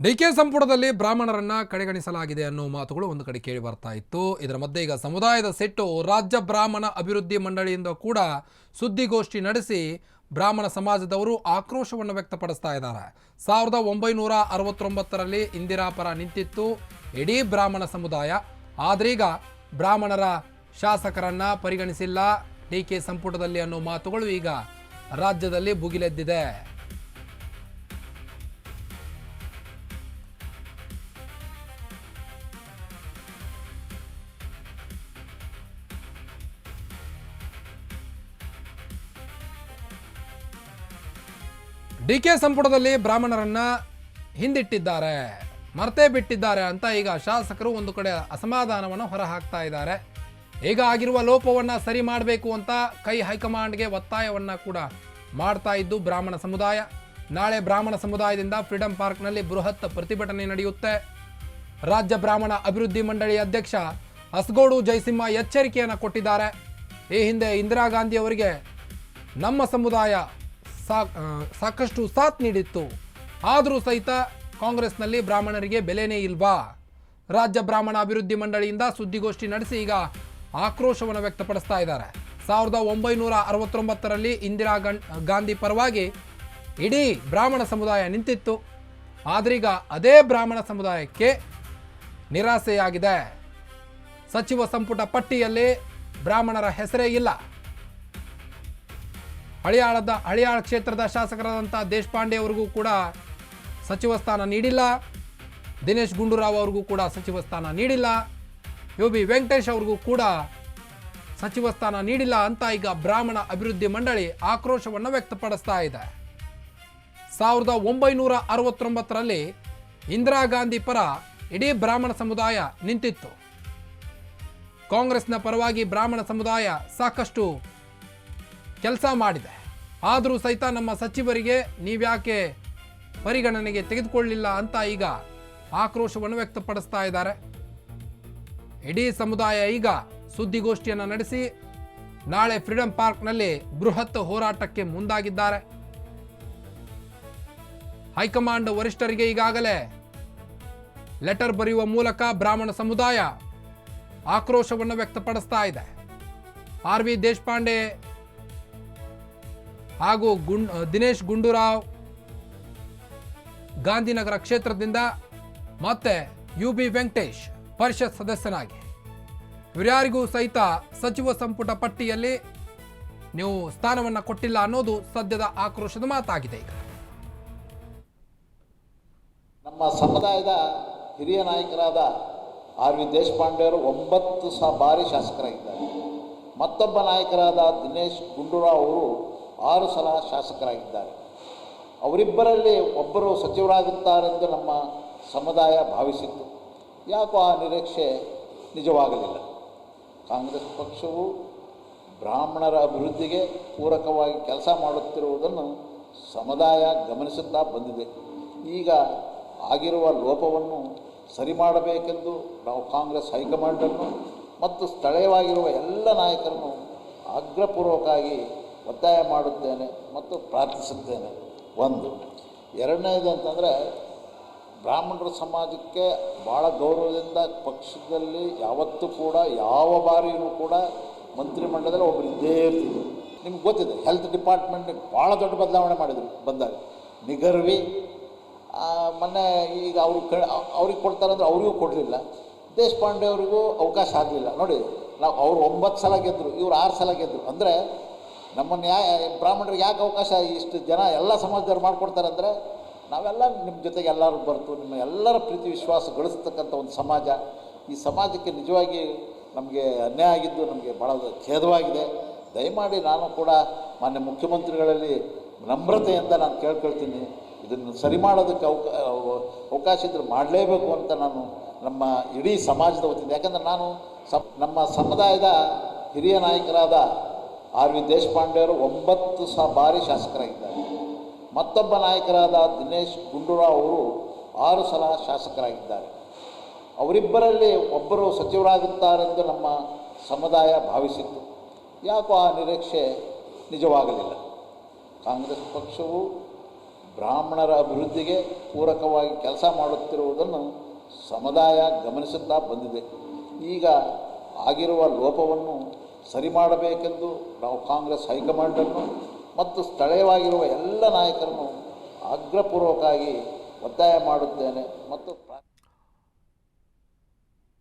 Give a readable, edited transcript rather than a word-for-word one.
DK ಸಂಪುಟದಲ್ಲಿ ಬ್ರಾಹ್ಮಣರನ್ನ ಕಡೆಗಣಿಸಲಾಗಿದೆ ಅನ್ನೋ ಮಾತುಗಳು ಒಂದು ಕಡೆ ಕೇಳಿ ಬರ್ತಾ ಇತ್ತು. ಇದರ ಮಧ್ಯೆ ಈಗ ಸಮುದಾಯದ ಸಿಟ್ಟು ರಾಜ್ಯ ಬ್ರಾಹ್ಮಣ ಅಭಿವೃದ್ಧಿ ಮಂಡಳಿಯಿಂದ ಕೂಡ ಸುದ್ದಿಗೋಷ್ಠಿ ನಡೆಸಿ ಬ್ರಾಹ್ಮಣ ಸಮಾಜದವರು ಆಕ್ರೋಶವನ್ನು ವ್ಯಕ್ತಪಡಿಸ್ತಾ ಇದ್ದಾರೆ. 1969ರಲ್ಲಿ ಇಂದಿರಾ ಪರ ನಿಂತಿತ್ತು ಇಡೀ ಬ್ರಾಹ್ಮಣ ಸಮುದಾಯ. ಆದ್ರೀಗ ಬ್ರಾಹ್ಮಣರ ಶಾಸಕರನ್ನ ಪರಿಗಣಿಸಿಲ್ಲ ಡಿಕೆ ಸಂಪುಟದಲ್ಲಿ ಅನ್ನೋ ಮಾತುಗಳು ಈಗ ರಾಜ್ಯದಲ್ಲಿ ಭುಗಿಲೆದ್ದಿದೆ. ಡಿಕೆ ಸಂಪುಟದಲ್ಲಿ ಬ್ರಾಹ್ಮಣರನ್ನ ಹಿಂದಿಟ್ಟಿದ್ದಾರೆ, ಮರ್ತೇ ಬಿಟ್ಟಿದ್ದಾರೆ ಅಂತ ಈಗ ಶಾಸಕರು ಒಂದು ಕಡೆ ಅಸಮಾಧಾನವನ್ನು ಹೊರಹಾಕ್ತಾ ಇದ್ದಾರೆ. ಈಗ ಆಗಿರುವ ಲೋಪವನ್ನು ಸರಿ ಮಾಡಬೇಕು ಅಂತ ಹೈಕಮಾಂಡ್ಗೆ ಒತ್ತಾಯವನ್ನ ಕೂಡ ಮಾಡ್ತಾ ಇದ್ದು ಬ್ರಾಹ್ಮಣ ಸಮುದಾಯ. ನಾಳೆ ಬ್ರಾಹ್ಮಣ ಸಮುದಾಯದಿಂದ ಫ್ರೀಡಂ ಪಾರ್ಕ್ನಲ್ಲಿ ಬೃಹತ್ ಪ್ರತಿಭಟನೆ ನಡೆಯುತ್ತೆ. ರಾಜ್ಯ ಬ್ರಾಹ್ಮಣ ಅಭಿವೃದ್ಧಿ ಮಂಡಳಿ ಅಧ್ಯಕ್ಷ ಅಸ್ಗೋಡು ಜಯಸಿಂಹ ಎಚ್ಚರಿಕೆಯನ್ನು ಕೊಟ್ಟಿದ್ದಾರೆ. ಈ ಹಿಂದೆ ಇಂದಿರಾ ಗಾಂಧಿ ಅವರಿಗೆ ನಮ್ಮ ಸಮುದಾಯ ಸಾಕಷ್ಟು ಸಾಥ್ ನೀಡಿತ್ತು, ಆದರೂ ಸಹಿತ ಕಾಂಗ್ರೆಸ್ನಲ್ಲಿ ಬ್ರಾಹ್ಮಣರಿಗೆ ಬೆಲೆನೇ ಇಲ್ವಾ? ರಾಜ್ಯ ಬ್ರಾಹ್ಮಣ ಅಭಿವೃದ್ಧಿ ಮಂಡಳಿಯಿಂದ ಸುದ್ದಿಗೋಷ್ಠಿ ನಡೆಸಿ ಈಗ ಆಕ್ರೋಶವನ್ನು ವ್ಯಕ್ತಪಡಿಸ್ತಾ ಇದ್ದಾರೆ. 1969ರಲ್ಲಿ ಇಂದಿರಾ ಗಾಂಧಿ ಪರವಾಗಿ ಇಡೀ ಬ್ರಾಹ್ಮಣ ಸಮುದಾಯ ನಿಂತಿತ್ತು, ಆದ್ರೀಗ ಅದೇ ಬ್ರಾಹ್ಮಣ ಸಮುದಾಯಕ್ಕೆ ನಿರಾಸೆಯಾಗಿದೆ. ಸಚಿವ ಸಂಪುಟ ಪಟ್ಟಿಯಲ್ಲಿ ಬ್ರಾಹ್ಮಣರ ಹೆಸರೇ ಇಲ್ಲ. ಹಳಿಯಾಳ ಕ್ಷೇತ್ರದ ಶಾಸಕರಾದಂಥ ದೇಶಪಾಂಡೆ ಅವರಿಗೂ ಕೂಡ ಸಚಿವ ಸ್ಥಾನ ನೀಡಿಲ್ಲ. ದಿನೇಶ್ ಗುಂಡೂರಾವ್ ಅವ್ರಿಗೂ ಕೂಡ ಸಚಿವ ಸ್ಥಾನ ನೀಡಿಲ್ಲ. UB ವೆಂಕಟೇಶ್ ಅವ್ರಿಗೂ ಕೂಡ ಸಚಿವ ಸ್ಥಾನ ನೀಡಿಲ್ಲ ಅಂತ ಈಗ ಬ್ರಾಹ್ಮಣ ಅಭಿವೃದ್ಧಿ ಮಂಡಳಿ ಆಕ್ರೋಶವನ್ನು ವ್ಯಕ್ತಪಡಿಸ್ತಾ ಇದೆ. 1969ರಲ್ಲಿ ಇಂದಿರಾ ಗಾಂಧಿ ಪರ ಇಡೀ ಬ್ರಾಹ್ಮಣ ಸಮುದಾಯ ನಿಂತಿತ್ತು. ಕಾಂಗ್ರೆಸ್ನ ಪರವಾಗಿ ಬ್ರಾಹ್ಮಣ ಸಮುದಾಯ ಸಾಕಷ್ಟು ಕೆಲಸ ಮಾಡಿದೆ, ಆದರೂ ಸಹಿತ ನಮ್ಮ ಸಚಿವರಿಗೆ ನೀವ್ಯಾಕೆ ಪರಿಗಣನೆಗೆ ತೆಗೆದುಕೊಳ್ಳಲಿಲ್ಲ ಅಂತ ಈಗ ಆಕ್ರೋಶವನ್ನು ವ್ಯಕ್ತಪಡಿಸ್ತಾ ಇದ್ದಾರೆ. ಇಡೀ ಸಮುದಾಯ ಈಗ ಸುದ್ದಿಗೋಷ್ಠಿಯನ್ನು ನಡೆಸಿ ನಾಳೆ ಫ್ರೀಡಂ ಪಾರ್ಕ್ನಲ್ಲಿ ಬೃಹತ್ ಹೋರಾಟಕ್ಕೆ ಮುಂದಾಗಿದ್ದಾರೆ. ಹೈಕಮಾಂಡ್ ವರಿಷ್ಠರಿಗೆ ಈಗಾಗಲೇ ಲೆಟರ್ ಬರೆಯುವ ಮೂಲಕ ಬ್ರಾಹ್ಮಣ ಸಮುದಾಯ ಆಕ್ರೋಶವನ್ನು ವ್ಯಕ್ತಪಡಿಸ್ತಾ ಇದೆ. RV ದೇಶಪಾಂಡೆ ಹಾಗೂ ದಿನೇಶ್ ಗುಂಡೂರಾವ್ ಗಾಂಧಿನಗರ ಕ್ಷೇತ್ರದಿಂದ ಮತ್ತೆ UB ವೆಂಕಟೇಶ್ ಪರಿಷತ್ ಸದಸ್ಯನಾಗಿ ಇವರ್ಯಾರಿಗೂ ಸಹಿತ ಸಚಿವ ಸಂಪುಟ ಪಟ್ಟಿಯಲ್ಲಿ ನೀವು ಸ್ಥಾನವನ್ನು ಕೊಟ್ಟಿಲ್ಲ ಅನ್ನೋದು ಸದ್ಯದ ಆಕ್ರೋಶದ ಮಾತಾಗಿದೆ. ಈಗ ನಮ್ಮ ಸಮುದಾಯದ ಹಿರಿಯ ನಾಯಕರಾದ RV ದೇಶಪಾಂಡೆ ಅವರು 9 ಬಾರಿ ಶಾಸಕರಾಗಿದ್ದಾರೆ. ಮತ್ತೊಬ್ಬ ನಾಯಕರಾದ ದಿನೇಶ್ ಗುಂಡೂರಾವ್ ಅವರು 6 ಸಲ ಶಾಸಕರಾಗಿದ್ದಾರೆ. ಅವರಿಬ್ಬರಲ್ಲಿ ಒಬ್ಬರು ಸಚಿವರಾಗುತ್ತಾರೆಂದು ನಮ್ಮ ಸಮುದಾಯ ಭಾವಿಸಿತ್ತು. ಯಾಕೋ ಆ ನಿರೀಕ್ಷೆ ನಿಜವಾಗಲಿಲ್ಲ. ಕಾಂಗ್ರೆಸ್ ಪಕ್ಷವು ಬ್ರಾಹ್ಮಣರ ಅಭಿವೃದ್ಧಿಗೆ ಪೂರಕವಾಗಿ ಕೆಲಸ ಮಾಡುತ್ತಿರುವುದನ್ನು ಸಮುದಾಯ ಗಮನಿಸುತ್ತಾ ಬಂದಿದೆ. ಈಗ ಆಗಿರುವ ಲೋಪವನ್ನು ಸರಿ ಮಾಡಬೇಕೆಂದು ನಾವು ಕಾಂಗ್ರೆಸ್ ಹೈಕಮಾಂಡನ್ನು ಮತ್ತು ಸ್ಥಳೀಯವಾಗಿರುವ ಎಲ್ಲ ನಾಯಕರನ್ನು ಆಗ್ರಹಪೂರ್ವಕವಾಗಿ ಒತ್ತಾಯ ಮಾಡುತ್ತೇನೆ ಮತ್ತು ಪ್ರಾರ್ಥಿಸುತ್ತೇನೆ. ಒಂದು. ಎರಡನೇದು ಅಂತಂದರೆ ಬ್ರಾಹ್ಮಣರ ಸಮಾಜಕ್ಕೆ ಭಾಳ ಗೌರವದಿಂದ ಪಕ್ಷದಲ್ಲಿ ಯಾವತ್ತೂ ಕೂಡ ಯಾವ ಬಾರಿಯೂ ಕೂಡ ಮಂತ್ರಿಮಂಡಲದಲ್ಲಿ ಒಬ್ಬರು ಇದ್ದೇ ಇರ್ತಿದ್ರು. ನಿಮ್ಗೆ ಗೊತ್ತಿದೆ, ಹೆಲ್ತ್ ಡಿಪಾರ್ಟ್ಮೆಂಟ್ಗೆ ಭಾಳ ದೊಡ್ಡ ಬದಲಾವಣೆ ಮಾಡಿದರು ಬಂದಾಗ. ನಿಗರ್ವಿ ಮೊನ್ನೆ ಈಗ ಅವ್ರಿಗೆ ಕೊಡ್ತಾರಂದ್ರೆ ಅವರಿಗೂ ಕೊಡಲಿಲ್ಲ. ದೇಶಪಾಂಡೆ ಅವರಿಗೂ ಅವಕಾಶ ಆಗಲಿಲ್ಲ. ನೋಡಿ, ನಾವು ಅವರು 9 ಸಲ ಗೆದ್ದರು, ಇವರು 6 ಸಲ ಗೆದ್ದರು. ಅಂದರೆ ನಮ್ಮನ್ನು ಬ್ರಾಹ್ಮಣರಿಗೆ ಯಾಕೆ ಅವಕಾಶ ಇಷ್ಟು ಜನ ಎಲ್ಲ ಸಮಾಜದವ್ರು ಮಾಡಿಕೊಡ್ತಾರೆ ಅಂದರೆ ನಾವೆಲ್ಲ ನಿಮ್ಮ ಜೊತೆಗೆ ಎಲ್ಲರೂ ಬರ್ತು ನಿಮ್ಮ ಎಲ್ಲರ ಪ್ರೀತಿ ವಿಶ್ವಾಸ ಗಳಿಸ್ತಕ್ಕಂಥ ಒಂದು ಸಮಾಜ. ಈ ಸಮಾಜಕ್ಕೆ ನಿಜವಾಗಿ ನಮಗೆ ಅನ್ಯಾಯ ಆಗಿದ್ದು ನಮಗೆ ಭಾಳ ಖೇದವಾಗಿದೆ. ದಯಮಾಡಿ ನಾನು ಕೂಡ ಮಾನ್ಯ ಮುಖ್ಯಮಂತ್ರಿಗಳಲ್ಲಿ ನಮ್ರತೆಯಿಂದ ನಾನು ಕೇಳ್ಕೊಳ್ತೀನಿ, ಇದನ್ನು ಸರಿ ಮಾಡೋದಕ್ಕೆ ಅವಕಾಶ ಇದ್ದರೆ ಮಾಡಲೇಬೇಕು ಅಂತ ನಾನು ನಮ್ಮ ಇಡೀ ಸಮಾಜದ ವತಿಯಿಂದ, ಯಾಕಂದರೆ ನಾನು ನಮ್ಮ ಸಮುದಾಯದ ಹಿರಿಯ ನಾಯಕರಾದ RV ದೇಶಪಾಂಡೆ ಅವರು 9 ಬಾರಿ ಶಾಸಕರಾಗಿದ್ದಾರೆ. ಮತ್ತೊಬ್ಬ ನಾಯಕರಾದ ದಿನೇಶ್ ಗುಂಡೂರಾವ್ ಅವರು 6 ಸಲ ಶಾಸಕರಾಗಿದ್ದಾರೆ. ಅವರಿಬ್ಬರಲ್ಲಿ ಒಬ್ಬರು ಸಚಿವರಾಗುತ್ತಾರೆಂದು ನಮ್ಮ ಸಮುದಾಯ ಭಾವಿಸಿತ್ತು. ಯಾಕೋ ಆ ನಿರೀಕ್ಷೆ ನಿಜವಾಗಲಿಲ್ಲ. ಕಾಂಗ್ರೆಸ್ ಪಕ್ಷವು ಬ್ರಾಹ್ಮಣರ ಅಭಿವೃದ್ಧಿಗೆ ಪೂರಕವಾಗಿ ಕೆಲಸ ಮಾಡುತ್ತಿರುವುದನ್ನು ಸಮುದಾಯ ಗಮನಿಸುತ್ತಾ ಬಂದಿದೆ. ಈಗ ಆಗಿರುವ ಲೋಪವನ್ನು ಸರಿ ಮಾಡಬೇಕೆಂದು ನಾವು ಕಾಂಗ್ರೆಸ್ ಹೈಕಮಾಂಡನ್ನು ಮತ್ತು ಸ್ಥಳೀಯವಾಗಿರುವ ಎಲ್ಲ ನಾಯಕರನ್ನು ಆಗ್ರಹಪೂರ್ವಕವಾಗಿ ಒತ್ತಾಯ ಮಾಡುತ್ತೇನೆ ಮತ್ತು